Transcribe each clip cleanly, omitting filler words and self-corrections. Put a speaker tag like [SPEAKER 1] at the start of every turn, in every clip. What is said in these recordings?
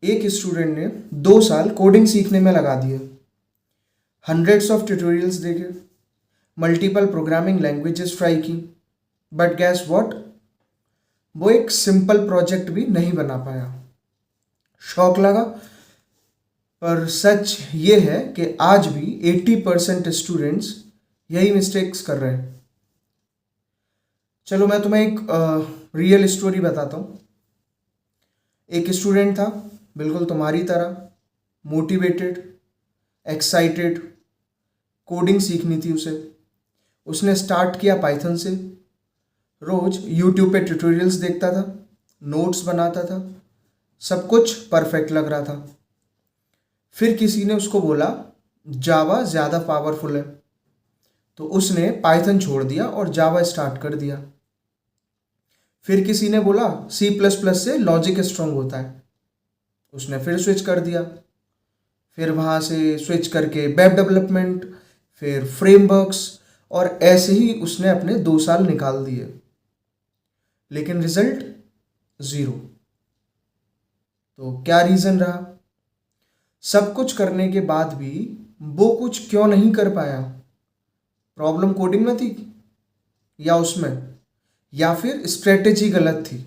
[SPEAKER 1] एक स्टूडेंट ने 2 साल कोडिंग सीखने में लगा दिए, हंड्रेड्स ऑफ ट्यूटोरियल्स देखे, मल्टीपल प्रोग्रामिंग लैंग्वेजेस ट्राई की, बट गैस व्हाट, वो एक सिंपल प्रोजेक्ट भी नहीं बना पाया। शौक लगा, पर सच ये है कि आज भी 80% स्टूडेंट्स यही मिस्टेक्स कर रहे हैं। चलो मैं तुम्हें एक रियल स्टोरी बताता हूँ। एक स्टूडेंट था, बिल्कुल तुम्हारी तरह, मोटिवेटेड, एक्साइटेड, कोडिंग सीखनी थी उसे। उसने स्टार्ट किया पाइथन से, रोज यूट्यूब पे ट्यूटोरियल्स देखता था, नोट्स बनाता था, सब कुछ परफेक्ट लग रहा था। फिर किसी ने उसको बोला जावा ज़्यादा पावरफुल है, तो उसने पाइथन छोड़ दिया और जावा स्टार्ट कर दिया। फिर किसी ने बोला सी प्लस प्लस से लॉजिक स्ट्रांग होता है, उसने फिर स्विच कर दिया। फिर वहाँ से स्विच करके वेब डेवलपमेंट, फिर फ्रेमवर्क्स, और ऐसे ही उसने अपने 2 साल निकाल दिए, लेकिन रिजल्ट ज़ीरो। तो क्या रीज़न रहा? सब कुछ करने के बाद भी वो कुछ क्यों नहीं कर पाया? प्रॉब्लम कोडिंग में थी, या उसमें, या फिर स्ट्रेटेजी गलत थी?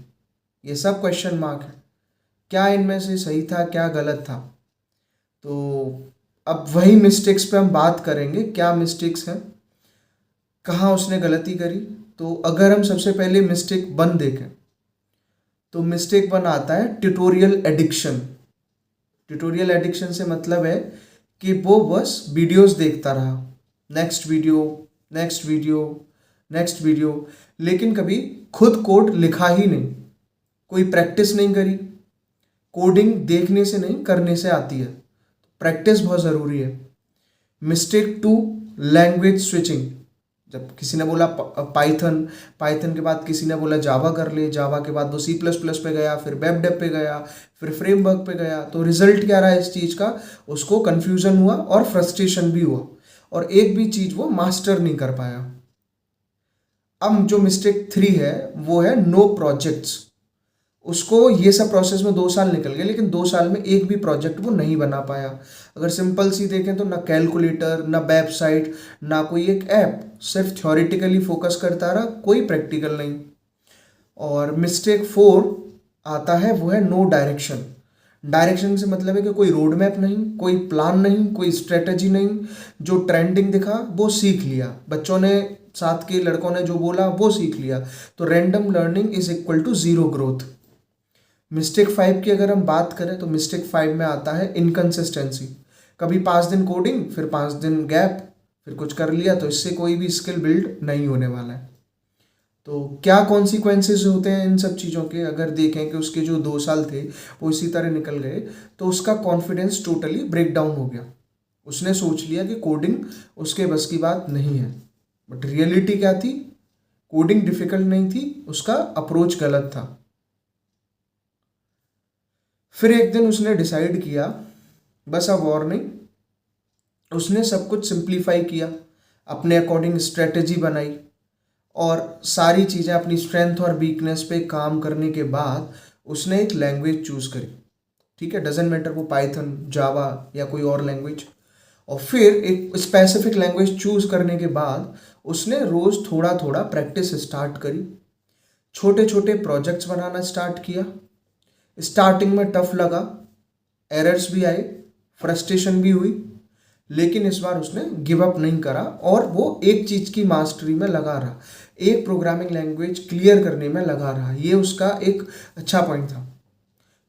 [SPEAKER 1] ये सब क्वेश्चन मार्क है। क्या इनमें से सही था, क्या गलत था? तो अब वही मिस्टेक्स पे हम बात करेंगे, क्या मिस्टेक्स हैं, कहाँ उसने गलती करी। तो अगर हम सबसे पहले मिस्टेक 1 देखें, तो मिस्टेक 1 आता है ट्यूटोरियल एडिक्शन। ट्यूटोरियल एडिक्शन से मतलब है कि वो बस वीडियोस देखता रहा, next video, next video, next video, लेकिन कभी खुद कोड लिखा ही नहीं, कोई प्रैक्टिस नहीं करी। कोडिंग देखने से नहीं, करने से आती है, प्रैक्टिस बहुत ज़रूरी है। Mistake 2, language switching. जब किसी ने बोला पाइथन, पाइथन के बाद किसी ने बोला जावा कर ले, जावा के बाद वो सी प्लस प्लस पे गया, फिर वेब डेव पे गया, फिर फ्रेमवर्क पे गया, तो रिजल्ट क्या रहा इस चीज़ का? उसको कन्फ्यूज़न हुआ और फ्रस्ट्रेशन भी हुआ, और एक भी चीज़ वो मास्टर नहीं कर पाया। अब जो मिस्टेक 3 है वो है नो प्रोजेक्ट्स। उसको ये सब प्रोसेस में 2 साल निकल गए, लेकिन 2 साल में एक भी प्रोजेक्ट वो नहीं बना पाया। अगर सिंपल सी देखें तो ना कैलकुलेटर, ना वेबसाइट, ना कोई एक ऐप, सिर्फ थ्योरेटिकली फोकस करता रहा, कोई प्रैक्टिकल नहीं। और मिस्टेक 4 आता है, वो है नो डायरेक्शन। डायरेक्शन से मतलब है कि कोई रोड मैप नहीं, कोई प्लान नहीं, कोई स्ट्रेटजी नहीं। जो ट्रेंडिंग दिखा वो सीख लिया, बच्चों ने, साथ के लड़कों ने जो बोला वो सीख लिया। तो random learning is equal to zero growth. Mistake 5 की अगर हम बात करें, तो मिस्टेक 5 में आता है इनकन्सिस्टेंसी। कभी 5 दिन कोडिंग, फिर 5 दिन गैप, फिर कुछ कर लिया, तो इससे कोई भी स्किल बिल्ड नहीं होने वाला है। तो क्या कॉन्सिक्वेंसेस होते हैं इन सब चीज़ों के? अगर देखें कि उसके जो 2 साल थे वो इसी तरह निकल गए, तो उसका कॉन्फिडेंस टोटली ब्रेक डाउन हो गया। उसने सोच लिया कि कोडिंग उसके बस की बात नहीं है, बट रियलिटी क्या थी? कोडिंग डिफिकल्ट नहीं थी, उसका अप्रोच गलत था। फिर एक दिन उसने डिसाइड किया, बस अब और नहीं। उसने सब कुछ सिंप्लीफाई किया, अपने अकॉर्डिंग स्ट्रेटजी बनाई, और सारी चीज़ें अपनी स्ट्रेंथ और वीकनेस पे काम करने के बाद उसने एक लैंग्वेज चूज़ करी। ठीक है, डजेंट मैटर वो पाइथन, जावा या कोई और लैंग्वेज। और फिर एक स्पेसिफिक लैंग्वेज चूज़ करने के बाद उसने रोज़ थोड़ा थोड़ा प्रैक्टिस स्टार्ट करी, छोटे छोटे प्रोजेक्ट्स बनाना स्टार्ट किया। स्टार्टिंग में टफ लगा, एरर्स भी आए, फ्रस्ट्रेशन भी हुई, लेकिन इस बार उसने गिव अप नहीं करा, और वो एक चीज़ की मास्टरी में लगा रहा, एक प्रोग्रामिंग लैंग्वेज क्लियर करने में लगा रहा। ये उसका एक अच्छा पॉइंट था।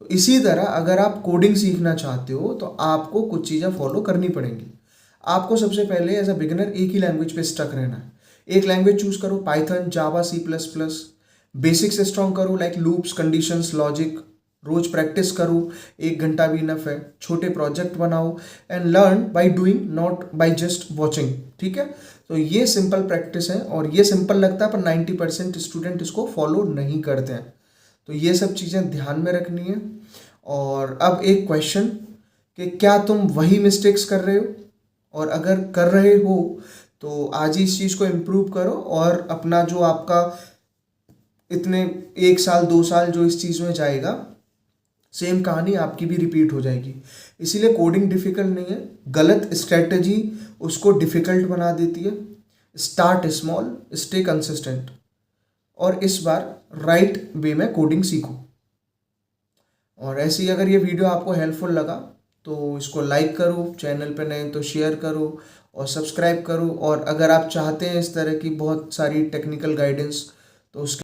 [SPEAKER 1] तो इसी तरह अगर आप कोडिंग सीखना चाहते हो, तो आपको कुछ चीज़ें फॉलो करनी पड़ेंगी। आपको सबसे पहले एज अ बिगिनर एक ही लैंग्वेज पे स्टक रहना है। एक लैंग्वेज चूज करो, Python, Java, C plus plus. Basics strong करो, लाइक लूप्स, कंडीशंस, लॉजिक। रोज प्रैक्टिस करो, 1 घंटा भी इनफ है। छोटे प्रोजेक्ट बनाओ, and learn by doing, not by just watching. ठीक है, तो ये सिंपल प्रैक्टिस है, और ये सिंपल लगता है पर 90% स्टूडेंट इसको फॉलो नहीं करते हैं। तो ये सब चीज़ें ध्यान में रखनी है। और अब एक क्वेश्चन, कि क्या तुम वही मिस्टेक्स कर रहे हो? और अगर कर रहे हो तो आज ही इस चीज़ को इम्प्रूव करो, और अपना जो आपका इतने 1 साल 2 साल जो इस चीज़ में जाएगा, सेम कहानी आपकी भी रिपीट हो जाएगी। इसीलिए कोडिंग डिफ़िकल्ट नहीं है, गलत स्ट्रेटजी उसको डिफ़िकल्ट बना देती है। स्टार्ट स्मॉल, स्टे कंसिस्टेंट, और इस बार राइट वे में कोडिंग सीखो। और ऐसे ही अगर ये वीडियो आपको हेल्पफुल लगा तो इसको लाइक करो, चैनल पे नए तो शेयर करो और सब्सक्राइब करो। और अगर आप चाहते हैं इस तरह की बहुत सारी टेक्निकल गाइडेंस तो उसके